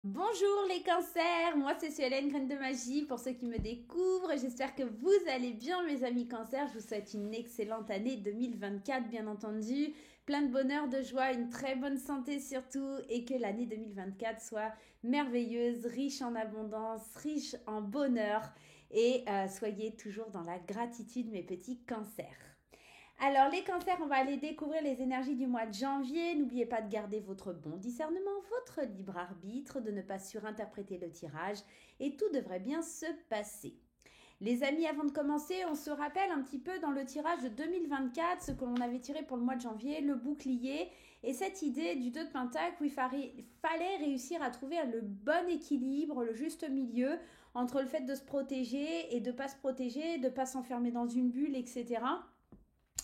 Bonjour les cancers, moi c'est Suelen, graine de magie pour ceux qui me découvrent. J'espère que vous allez bien mes amis cancers. Je vous souhaite une excellente année 2024 bien entendu. Plein de bonheur, de joie, une très bonne santé surtout et que l'année 2024 soit merveilleuse, riche en abondance, riche en bonheur et soyez toujours dans la gratitude mes petits cancers. Alors, les cancers, on va aller découvrir les énergies du mois de janvier. N'oubliez pas de garder votre bon discernement, votre libre arbitre, de ne pas surinterpréter le tirage et tout devrait bien se passer. Les amis, avant de commencer, on se rappelle un petit peu dans le tirage de 2024 ce que l'on avait tiré pour le mois de janvier, le bouclier et cette idée du 2 de Pentacle où il fallait réussir à trouver le bon équilibre, le juste milieu entre le fait de se protéger et de ne pas se protéger, de ne pas s'enfermer dans une bulle, etc.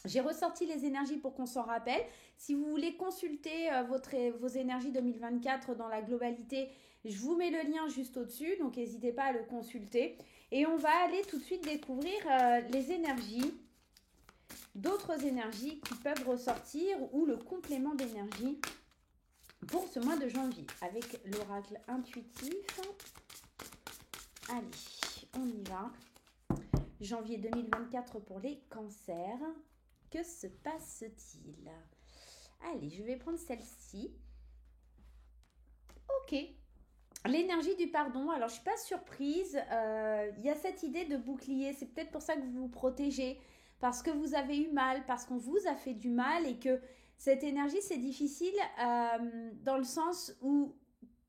J'ai ressorti les énergies pour qu'on s'en rappelle. Si vous voulez consulter vos énergies 2024 dans la globalité, je vous mets le lien juste au-dessus, donc n'hésitez pas à le consulter. Et on va aller tout de suite découvrir les énergies, d'autres énergies qui peuvent ressortir ou le complément d'énergie pour ce mois de janvier avec l'oracle intuitif. Allez, on y va. Janvier 2024 pour les cancers. Que se passe-t-il? Allez, je vais prendre celle-ci. Ok. L'énergie du pardon. Alors, je ne suis pas surprise. Il y a cette idée de bouclier. C'est peut-être pour ça que vous vous protégez. Parce que vous avez eu mal. Parce qu'on vous a fait du mal. Et que cette énergie, c'est difficile dans le sens où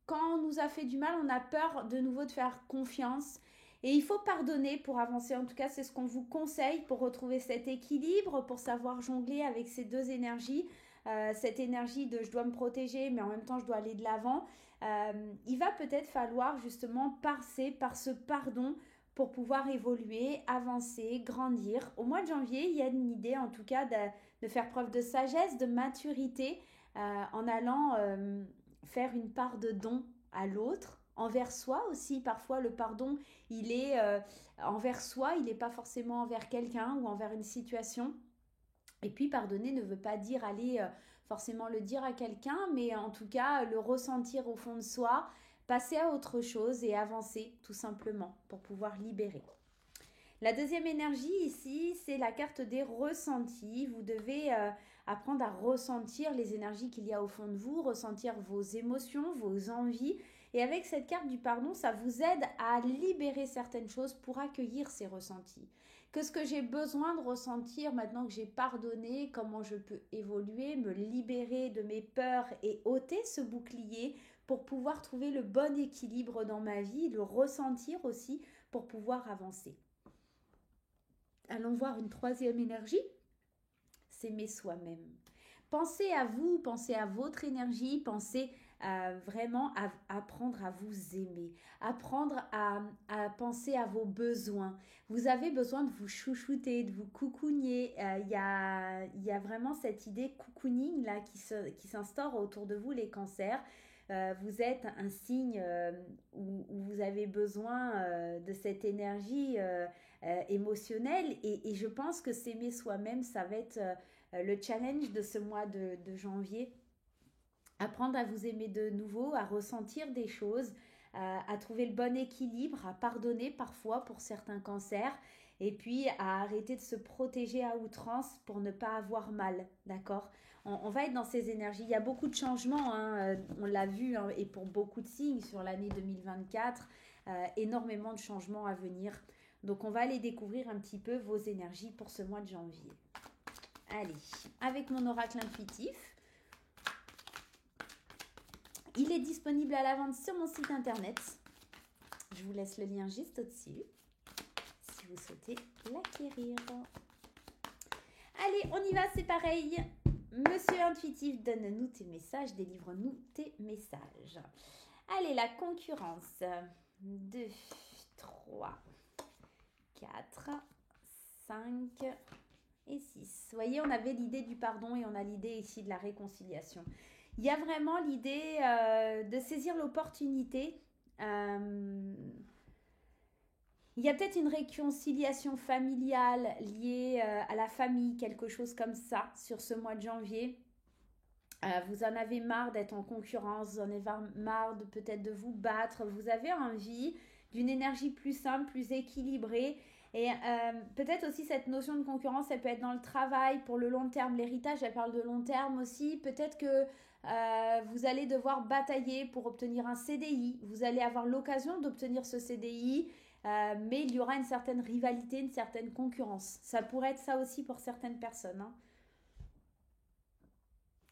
quand on nous a fait du mal, on a peur de nouveau de faire confiance. Et il faut pardonner pour avancer. En tout cas, c'est ce qu'on vous conseille pour retrouver cet équilibre, pour savoir jongler avec ces deux énergies. Cette énergie de je dois me protéger, mais en même temps je dois aller de l'avant. Il va peut-être falloir justement passer par ce pardon pour pouvoir évoluer, avancer, grandir. Au mois de janvier, il y a une idée en tout cas de faire preuve de sagesse, de maturité en allant faire une part de don à l'autre, envers soi aussi. Parfois, le pardon, il est envers soi, il n'est pas forcément envers quelqu'un ou envers une situation. Et puis, pardonner ne veut pas dire aller forcément le dire à quelqu'un, mais en tout cas, le ressentir au fond de soi, passer à autre chose et avancer tout simplement pour pouvoir libérer. La deuxième énergie ici, c'est la carte des ressentis. Vous devez apprendre à ressentir les énergies qu'il y a au fond de vous, ressentir vos émotions, vos envies. Et avec cette carte du pardon, ça vous aide à libérer certaines choses pour accueillir ces ressentis. Qu'est-ce que j'ai besoin de ressentir maintenant que j'ai pardonné? Comment je peux évoluer, me libérer de mes peurs et ôter ce bouclier pour pouvoir trouver le bon équilibre dans ma vie, le ressentir aussi pour pouvoir avancer. Allons voir une troisième énergie, s'aimer soi-même. Pensez à vous, pensez à votre énergie, pensez vraiment à apprendre à vous aimer, apprendre à penser à vos besoins. Vous avez besoin de vous chouchouter, de vous coucougner. Il y a vraiment cette idée cocooning là qui s'instaure autour de vous, les cancers. Vous êtes un signe où vous avez besoin de cette énergie émotionnelle et je pense que s'aimer soi-même, ça va être le challenge de ce mois de janvier. Apprendre à vous aimer de nouveau, à ressentir des choses, à trouver le bon équilibre, à pardonner parfois pour certains cancers et puis à arrêter de se protéger à outrance pour ne pas avoir mal, d'accord? On va être dans ces énergies. Il y a beaucoup de changements, hein, on l'a vu, hein, et pour beaucoup de signes sur l'année 2024, énormément de changements à venir. Donc on va aller découvrir un petit peu vos énergies pour ce mois de janvier. Allez, avec mon oracle intuitif, il est disponible à la vente sur mon site internet. Je vous laisse le lien juste au-dessus si vous souhaitez l'acquérir. Allez, on y va, c'est pareil. Monsieur Intuitif, donne-nous tes messages, délivre-nous tes messages. Allez, la concurrence. 2, 3, 4, 5 et 6. Vous voyez, on avait l'idée du pardon et on a l'idée ici de la réconciliation. Il y a vraiment l'idée de saisir l'opportunité. Il y a peut-être une réconciliation familiale liée à la famille, quelque chose comme ça, sur ce mois de janvier. Vous en avez marre d'être en concurrence, vous en avez marre de peut-être de vous battre, vous avez envie d'une énergie plus simple, plus équilibrée. Et peut-être aussi cette notion de concurrence, elle peut être dans le travail, pour le long terme, l'héritage, elle parle de long terme aussi. Peut-être que vous allez devoir batailler pour obtenir un CDI, vous allez avoir l'occasion d'obtenir ce CDI, mais il y aura une certaine rivalité, une certaine concurrence. Ça pourrait être ça aussi pour certaines personnes, hein.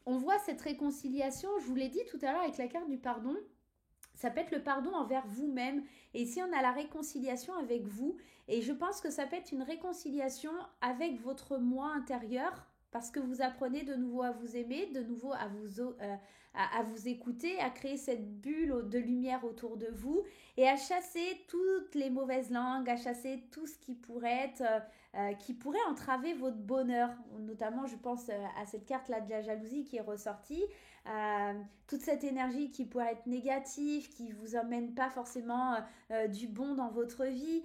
On voit cette réconciliation, je vous l'ai dit tout à l'heure avec la carte du pardon, ça peut être le pardon envers vous-même. Et ici, on a la réconciliation avec vous. Et je pense que ça peut être une réconciliation avec votre moi intérieur, parce que vous apprenez de nouveau à vous aimer, de nouveau à vous écouter, à créer cette bulle de lumière autour de vous et à chasser toutes les mauvaises langues, à chasser tout ce qui pourrait entraver votre bonheur. Notamment, je pense à cette carte-là de la jalousie qui est ressortie. Euh, Toute cette énergie qui pourrait être négative, qui vous emmène pas forcément du bon dans votre vie.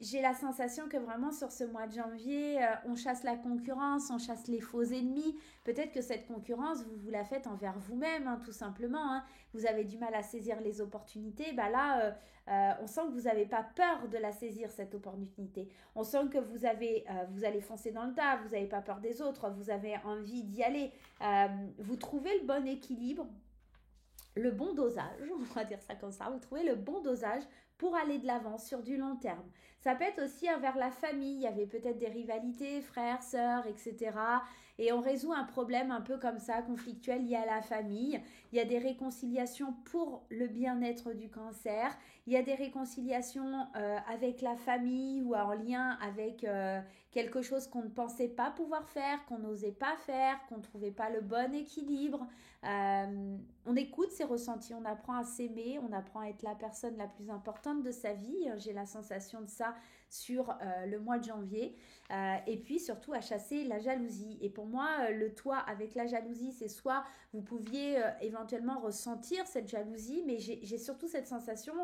J'ai la sensation que vraiment sur ce mois de janvier, on chasse la concurrence, on chasse les faux ennemis. Peut-être que cette concurrence, vous la faites envers vous-même, hein, tout simplement, hein. Vous avez du mal à saisir les opportunités. Bah là, on sent que vous n'avez pas peur de la saisir, cette opportunité. On sent que vous allez foncer dans le tas, vous n'avez pas peur des autres, vous avez envie d'y aller. Vous trouvez le bon équilibre, le bon dosage, on va dire ça comme ça, vous trouvez le bon dosage pour aller de l'avant sur du long terme. Ça peut être aussi envers la famille, il y avait peut-être des rivalités, frères, sœurs, etc. Et on résout un problème un peu comme ça, conflictuel lié à la famille. Il y a des réconciliations pour le bien-être du cancer. Il y a des réconciliations avec la famille ou en lien avec quelque chose qu'on ne pensait pas pouvoir faire, qu'on n'osait pas faire, qu'on ne trouvait pas le bon équilibre. On écoute ses ressentis, on apprend à s'aimer, on apprend à être la personne la plus importante de sa vie. J'ai la sensation de ça sur le mois de janvier. Et puis surtout à chasser la jalousie. Et pour moi, le toit avec la jalousie, c'est soit vous pouviez éventuellement ressentir cette jalousie, mais j'ai surtout cette sensation,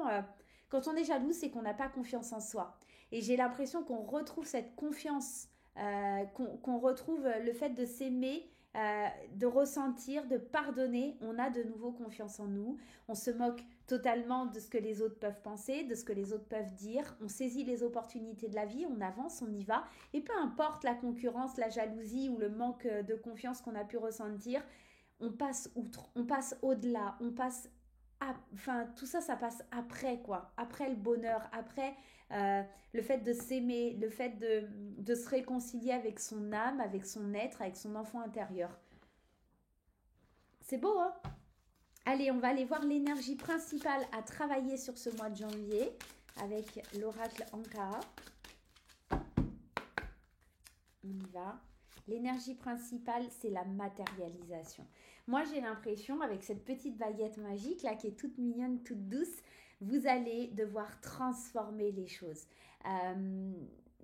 quand on est jaloux, c'est qu'on n'a pas confiance en soi. Et j'ai l'impression qu'on retrouve cette confiance, qu'on retrouve le fait de s'aimer, de ressentir, de pardonner, on a de nouveau confiance en nous. On se moque totalement de ce que les autres peuvent penser, de ce que les autres peuvent dire. On saisit les opportunités de la vie, on avance, on y va. Et peu importe la concurrence, la jalousie ou le manque de confiance qu'on a pu ressentir, on passe outre, on passe au-delà, on passe enfin, tout ça, ça passe après, quoi. Après le bonheur, après euh, le fait de s'aimer, le fait de se réconcilier avec son âme, avec son être, avec son enfant intérieur. C'est beau, hein? Allez, on va aller voir l'énergie principale à travailler sur ce mois de janvier avec l'oracle Ankara. On y va. L'énergie principale, c'est la matérialisation. Moi, j'ai l'impression, avec cette petite baguette magique là, qui est toute mignonne, toute douce, vous allez devoir transformer les choses. Euh,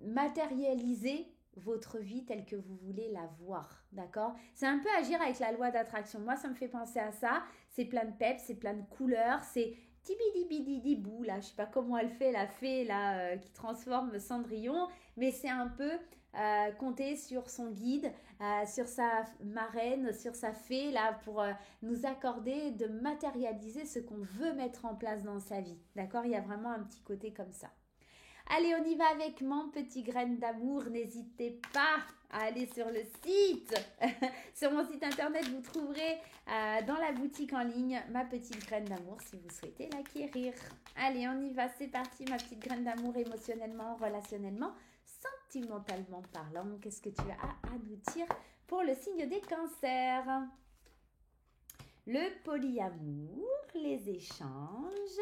Matérialiser votre vie telle que vous voulez la voir, d'accord? C'est un peu agir avec la loi d'attraction. Moi, ça me fait penser à ça. C'est plein de peps, c'est plein de couleurs, c'est tibidi-bidi-bou, là, je sais pas comment elle fait, la fée, là, qui transforme Cendrillon, mais c'est un peu compter sur son guide, sur sa marraine, sur sa fée, là, pour nous accorder de matérialiser ce qu'on veut mettre en place dans sa vie, d'accord? Il y a vraiment un petit côté comme ça. Allez, on y va avec mon petit graine d'amour. N'hésitez pas à aller sur le site. Sur mon site internet, vous trouverez dans la boutique en ligne ma petite graine d'amour si vous souhaitez l'acquérir. Allez, on y va. C'est parti, ma petite graine d'amour émotionnellement, relationnellement, sentimentalement parlant. Qu'est-ce que tu as à nous dire pour le signe des cancers? Le polyamour, les échanges,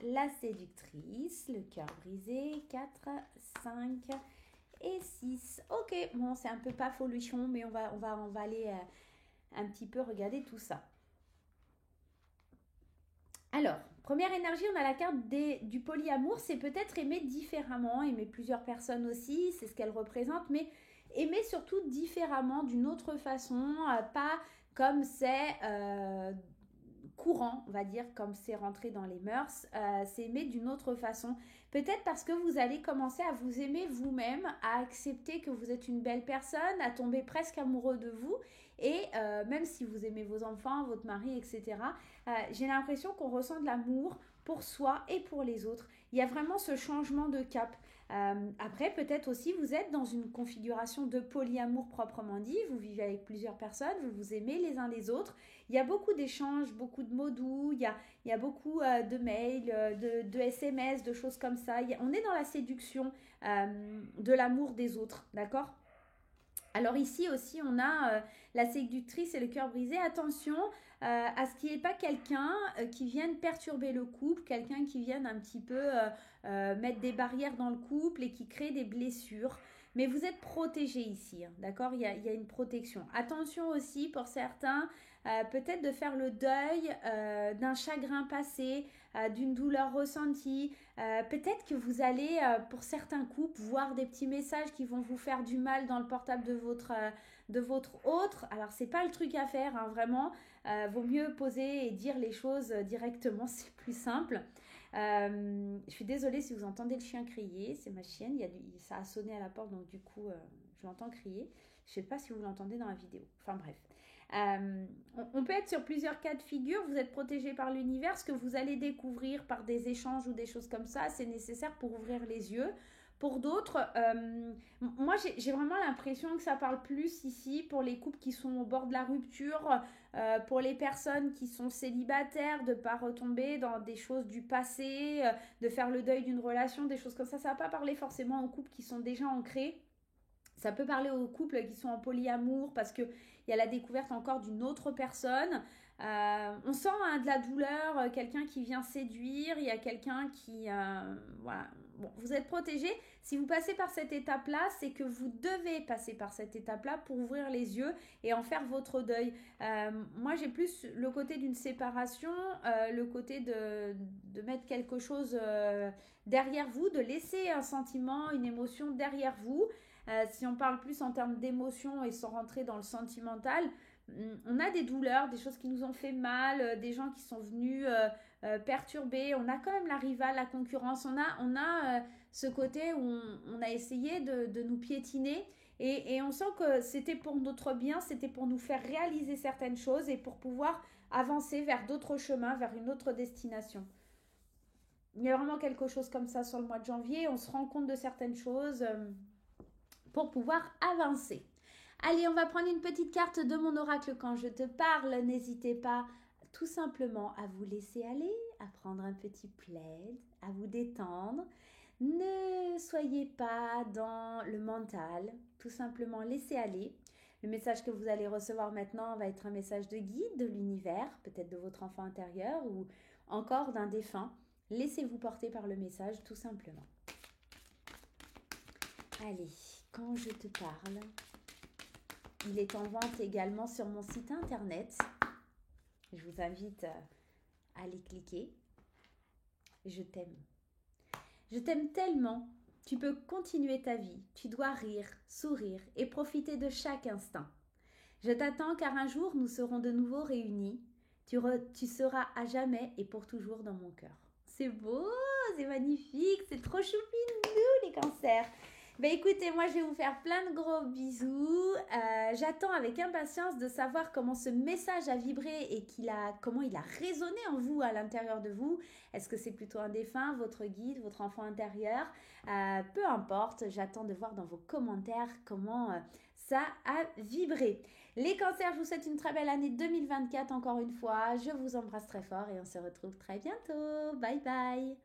la séductrice, le cœur brisé, 4, 5 et 6. Ok, bon, c'est un peu pas folichon, mais on va aller un petit peu regarder tout ça. Alors, première énergie, on a la carte du polyamour. C'est peut-être aimer différemment, aimer plusieurs personnes aussi, c'est ce qu'elle représente, mais aimer surtout différemment, d'une autre façon, pas comme c'est courant, on va dire, comme c'est rentré dans les mœurs, c'est aimer d'une autre façon. Peut-être parce que vous allez commencer à vous aimer vous-même, à accepter que vous êtes une belle personne, à tomber presque amoureux de vous Et même si vous aimez vos enfants, votre mari, etc., j'ai l'impression qu'on ressent de l'amour pour soi et pour les autres. Il y a vraiment ce changement de cap. Après, peut-être aussi, vous êtes dans une configuration de polyamour proprement dit. Vous vivez avec plusieurs personnes, vous vous aimez les uns les autres. Il y a beaucoup d'échanges, beaucoup de mots doux, il y a beaucoup de mails, de SMS, de choses comme ça. On est dans la séduction de l'amour des autres, d'accord? Alors ici aussi, on a la séductrice et le cœur brisé. Attention à ce qu'il n'y ait pas quelqu'un qui vienne perturber le couple, quelqu'un qui vienne un petit peu mettre des barrières dans le couple et qui crée des blessures. Mais vous êtes protégé ici, hein, d'accord? Il y a une protection. Attention aussi pour certains, peut-être de faire le deuil d'un chagrin passé, d'une douleur ressentie. Peut-être que vous allez, pour certains couples, voir des petits messages qui vont vous faire du mal dans le portable de votre autre. Alors, c'est pas le truc à faire, hein, vraiment. Vaut mieux poser et dire les choses directement, c'est plus simple. Je suis désolée si vous entendez le chien crier, c'est ma chienne, ça a sonné à la porte, donc du coup, je l'entends crier. Je ne sais pas si vous l'entendez dans la vidéo. Enfin bref. On peut être sur plusieurs cas de figure. Vous êtes protégé par l'univers. Ce que vous allez découvrir par des échanges ou des choses comme ça, c'est nécessaire pour ouvrir les yeux. Pour d'autres, moi j'ai vraiment l'impression que ça parle plus ici pour les couples qui sont au bord de la rupture, pour les personnes qui sont célibataires, de ne pas retomber dans des choses du passé, de faire le deuil d'une relation, des choses comme ça. Ça ne va pas parler forcément aux couples qui sont déjà ancrés. Ça peut parler aux couples qui sont en polyamour parce qu'il y a la découverte encore d'une autre personne. On sent hein, de la douleur, quelqu'un qui vient séduire, il y a quelqu'un qui... voilà. Bon, vous êtes protégé. Si vous passez par cette étape-là, c'est que vous devez passer par cette étape-là pour ouvrir les yeux et en faire votre deuil. Moi, j'ai plus le côté d'une séparation, le côté de mettre quelque chose derrière vous, de laisser un sentiment, une émotion derrière vous. Si on parle plus en termes d'émotion et sans rentrer dans le sentimental, on a des douleurs, des choses qui nous ont fait mal, des gens qui sont venus perturber. On a quand même la rivale, la concurrence. On a ce côté où on a essayé de nous piétiner. Et on sent que c'était pour notre bien, c'était pour nous faire réaliser certaines choses et pour pouvoir avancer vers d'autres chemins, vers une autre destination. Il y a vraiment quelque chose comme ça sur le mois de janvier. On se rend compte de certaines choses pour pouvoir avancer. Allez, on va prendre une petite carte de mon oracle quand je te parle. N'hésitez pas tout simplement à vous laisser aller, à prendre un petit plaid, à vous détendre. Ne soyez pas dans le mental, tout simplement laissez aller. Le message que vous allez recevoir maintenant va être un message de guide de l'univers, peut-être de votre enfant intérieur ou encore d'un défunt. Laissez-vous porter par le message tout simplement. Allez, quand je te parle, il est en vente également sur mon site internet. Je vous invite à aller cliquer. Je t'aime. Je t'aime tellement. Tu peux continuer ta vie. Tu dois rire, sourire et profiter de chaque instant. Je t'attends car un jour nous serons de nouveau réunis. Tu seras à jamais et pour toujours dans mon cœur. C'est beau, c'est magnifique, c'est trop choupinou les cancers. Ben écoutez, moi je vais vous faire plein de gros bisous. J'attends avec impatience de savoir comment ce message a vibré et comment il a résonné en vous, à l'intérieur de vous. Est-ce que c'est plutôt un défunt, votre guide, votre enfant intérieur? Peu importe, j'attends de voir dans vos commentaires comment ça a vibré. Les cancers, je vous souhaite une très belle année 2024 encore une fois. Je vous embrasse très fort et on se retrouve très bientôt. Bye bye.